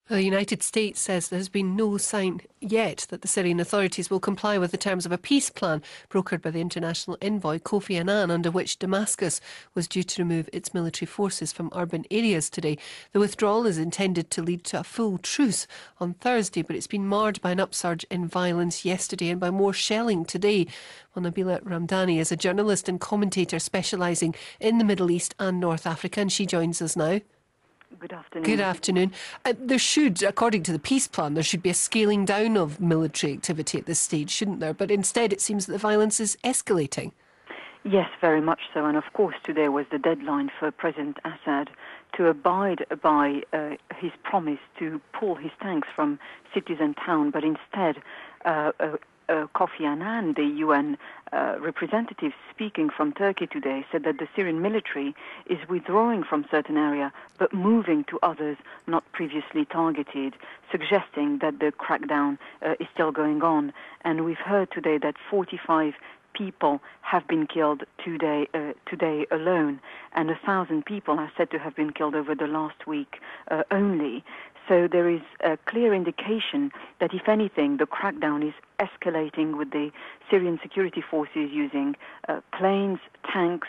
The United States says there has been no sign yet that the Syrian authorities will comply with the terms of a peace plan brokered by the international envoy Kofi Annan, under which Damascus was due to remove its military forces from urban areas today. The withdrawal is intended to lead to a full truce on Thursday, but it's been marred by an upsurge in violence yesterday and by more shelling today. Well, Nabila Ramdani is a journalist and commentator specialising in the Middle East and North Africa, and she joins us now. Good afternoon. Good afternoon. There should, according to the peace plan, there should be a scaling down of military activity at this stage, shouldn't there? But instead it seems that the violence is escalating. Yes, very much so. And of course today was the deadline for President Assad to abide by his promise to pull his tanks from cities and towns, but instead Kofi Annan, the UN representative speaking from Turkey today, said that the Syrian military is withdrawing from certain areas but moving to others not previously targeted, suggesting that the crackdown is still going on. And we've heard today that 45 people have been killed today alone, and 1,000 people are said to have been killed over the last week only. So there is a clear indication that, if anything, the crackdown is escalating, with the Syrian security forces using planes, tanks,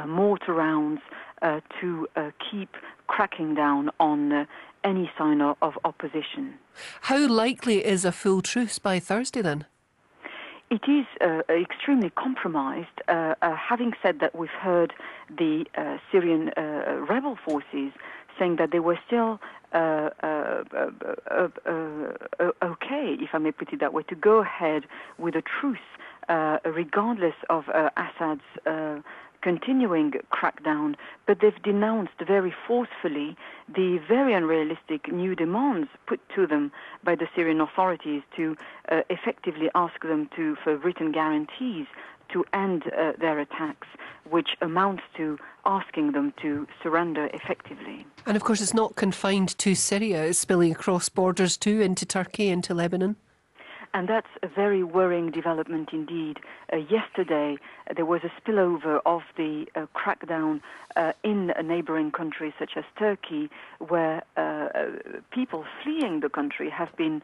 mortar rounds to keep cracking down on any sign of opposition. How likely is a full truce by Thursday then? It is extremely compromised. Having said that, we've heard the Syrian rebel forces saying that they were still okay, if I may put it that way, to go ahead with a truce, regardless of Assad's continuing crackdown. But they've denounced very forcefully the very unrealistic new demands put to them by the Syrian authorities to effectively ask them for written guarantees to end their attacks, which amounts to asking them to surrender effectively. And of course it's not confined to Syria, it's spilling across borders too, into Turkey, into Lebanon. And that's a very worrying development indeed. Yesterday there was a spillover of the crackdown in neighbouring countries such as Turkey, where people fleeing the country have been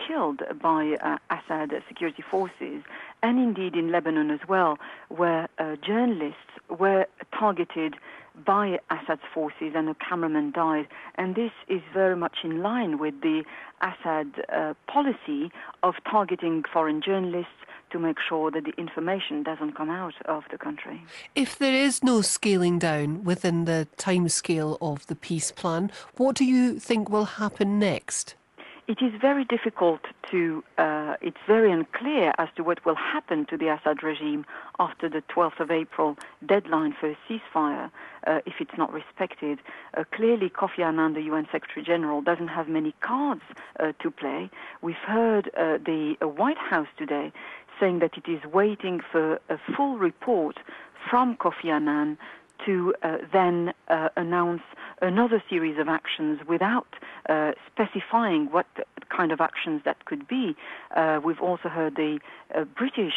killed by Assad security forces, and indeed in Lebanon as well, where journalists were targeted by Assad's forces and a cameraman died. And this is very much in line with the Assad policy of targeting foreign journalists to make sure that the information doesn't come out of the country. If there is no scaling down within the timescale of the peace plan, what do you think will happen next? It is very difficult it's very unclear as to what will happen to the Assad regime after the 12th of April deadline for a ceasefire, if it's not respected. Clearly, Kofi Annan, the UN Secretary General, doesn't have many cards to play. We've heard the White House today saying that it is waiting for a full report from Kofi Annan to then announce another series of actions without specifying what kind of actions that could be. We've also heard the British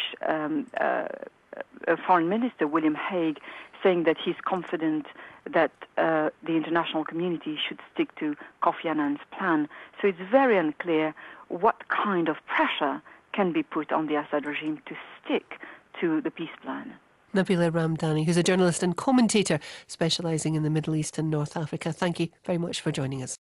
Foreign Minister, William Hague, saying that he's confident that the international community should stick to Kofi Annan's plan. So it's very unclear what kind of pressure can be put on the Assad regime to stick to the peace plan. Nabila Ramdani, who's a journalist and commentator specialising in the Middle East and North Africa. Thank you very much for joining us.